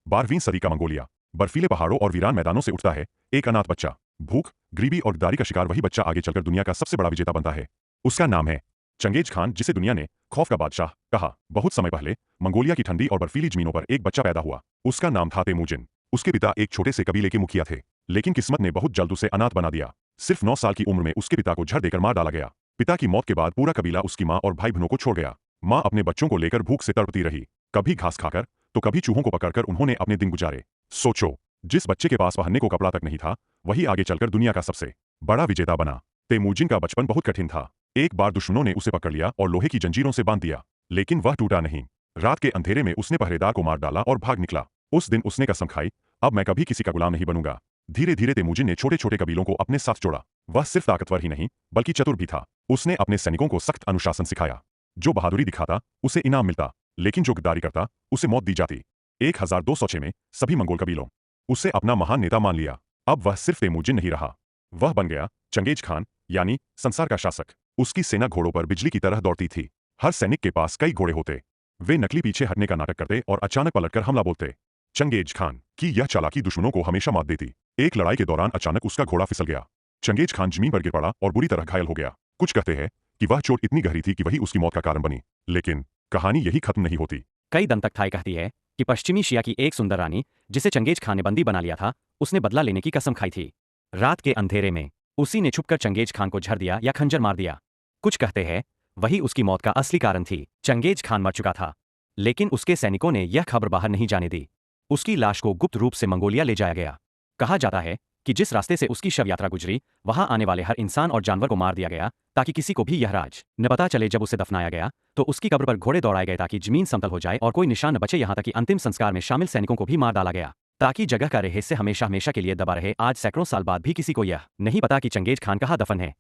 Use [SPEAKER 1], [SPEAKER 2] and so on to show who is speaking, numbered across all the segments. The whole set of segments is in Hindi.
[SPEAKER 1] 12वीं सदी का मंगोलिया बर्फीले पहाड़ों और वीरान मैदानों से उठता है एक अनाथ बच्चा। भूख, गरीबी और गद्दारी का शिकार वही बच्चा आगे चलकर दुनिया का सबसे बड़ा विजेता बनता है। उसका नाम है चंगेज खान, जिसे दुनिया ने खौफ का बादशाह कहा। बहुत समय पहले मंगोलिया की ठंडी और बर्फीली जमीनों पर एक बच्चा पैदा हुआ। उसका नाम था तेमुजिन। उसके पिता एक छोटे से कबीले के मुखिया थे, लेकिन किस्मत ने बहुत जल्द उसे अनाथ बना दिया। सिर्फ 9 साल की उम्र में उसके पिता को झड़ देकर मार डाला गया। पिता की मौत के बाद पूरा कबीला उसकी माँ और भाई बहनों को छोड़ गया। माँ अपने बच्चों को लेकर भूख से तड़पती रही, कभी घास खाकर तो कभी चूहों को पकड़कर उन्होंने अपने दिन गुजारे। सोचो, जिस बच्चे के पास पहनने को कपड़ा तक नहीं था, वही आगे चलकर दुनिया का सबसे बड़ा विजेता बना। तेमुजिन का बचपन बहुत कठिन था। एक बार दुश्मनों ने उसे पकड़ लिया और लोहे की जंजीरों से बांध दिया, लेकिन वह टूटा नहीं। रात के अंधेरे में उसने पहरेदार को मार डाला और भाग निकला। उस दिन उसने कसम खाई, अब मैं कभी किसी का गुलाम नहीं बनूंगा। धीरे धीरे तेमुजिन ने छोटे छोटे कबीलों को अपने साथ जोड़ा। वह सिर्फ ताकतवर ही नहीं, बल्कि चतुर भी था। उसने अपने सैनिकों को सख्त अनुशासन सिखाया। जो बहादुरी दिखाता उसे इनाम मिलता, लेकिन जो गद्दारी करता उसे मौत दी जाती। 1206 में सभी मंगोल कबीलों उसे अपना महान नेता मान लिया। अब वह सिर्फ तेमुजिन नहीं रहा, वह बन गया चंगेज खान, यानी संसार का शासक। उसकी सेना घोड़ों पर बिजली की तरह दौड़ती थी। हर सैनिक के पास कई घोड़े होते। वे नकली पीछे हटने का नाटक करते और अचानक पलटकर हमला बोलते। चंगेज खान की यह चालाकी दुश्मनों को हमेशा मात देती। एक लड़ाई के दौरान अचानक उसका घोड़ा फिसल गया। चंगेज खान जमीन पर गिर पड़ा और बुरी तरह घायल हो गया। कुछ कहते हैं कि वह चोट इतनी गहरी थी कि वही उसकी मौत का कारण बनी, लेकिन कहानी यही खत्म नहीं होती।
[SPEAKER 2] कई दंतक थाई कहती है कि पश्चिमी एशिया की एक सुंदर रानी, जिसे चंगेज खान ने बंदी बना लिया था, उसने बदला लेने की कसम खाई थी। रात के अंधेरे में उसी ने छुपकर चंगेज खान को झड़ दिया या खंजर मार दिया। कुछ कहते हैं वही उसकी मौत का असली कारण थी। चंगेज खान मर चुका था, लेकिन उसके सैनिकों ने यह खबर बाहर नहीं जाने दी। उसकी लाश को गुप्त रूप से मंगोलिया ले जाया गया। कहा जाता है कि जिस रास्ते से उसकी शव यात्रा गुजरी, वहां आने वाले हर इंसान और जानवर को मार दिया गया, ताकि किसी को भी यह राज न पता चले। जब उसे दफनाया गया तो उसकी कब्र पर घोड़े दौड़ाए गए ताकि जमीन समतल हो जाए और कोई निशान न बचे। यहाँ तक कि अंतिम संस्कार में शामिल सैनिकों को भी मार डाला गया, ताकि जगह का रहस्य हमेशा हमेशा के लिए दबा रहे। आज सैकड़ों साल बाद भी किसी को यह नहीं पता कि चंगेज खान कहाँ दफन है।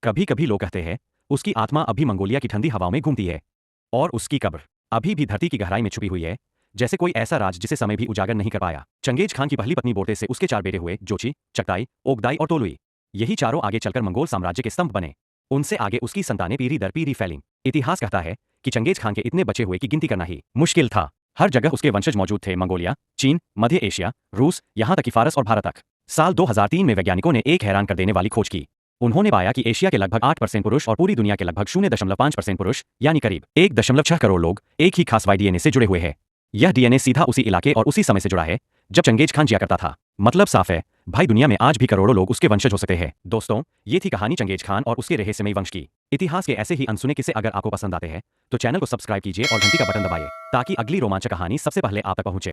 [SPEAKER 2] कभी कभी लोग कहते हैं उसकी आत्मा अभी मंगोलिया की ठंडी हवाओं में घूमती है और उसकी कब्र अभी भी धरती की गहराई में छुपी हुई है, जैसे कोई ऐसा राज जिसे समय भी उजागर नहीं कर पाया। चंगेज खान की पहली पत्नी बोटे से उसके 4 बेटे हुए, जोची, चगताई, ओगदाई और तोलुई। यही चारों आगे चलकर मंगोल साम्राज्य के स्तंभ बने। उनसे आगे उसकी संतानें पीढ़ी दर पीढ़ी फैलीं। इतिहास कहता है कि चंगेज खान के इतने बचे हुए की गिनती करना ही मुश्किल था। हर जगह उसके वंशज मौजूद थे, मंगोलिया, चीन, मध्य एशिया, रूस, यहाँ तक कि फारस और भारत तक। साल 2003 में वैज्ञानिकों ने एक हैरान कर देने वाली खोज की। उन्होंने पाया कि एशिया के लगभग 8% पुरुष और पूरी दुनिया के लगभग 0.5% पुरुष, यानी करीब 1.6 करोड़ लोग एक ही खास डीएनए से जुड़े हुए हैं। यह डीएनए सीधा उसी इलाके और उसी समय से जुड़ा है जब चंगेज खान जिया करता था। मतलब साफ है भाई, दुनिया में आज भी करोड़ों लोग उसके वंशज हो सकते हैं। दोस्तों, ये थी कहानी चंगेज खान और उसके रहस्यमयी वंश की। इतिहास के ऐसे ही अनसुने किस्से अगर आपको पसंद आते हैं तो चैनल को सब्सक्राइब कीजिए और घंटी का बटन दबाइए, ताकि अगली रोमांचक कहानी सबसे पहले आप तक पहुंचे।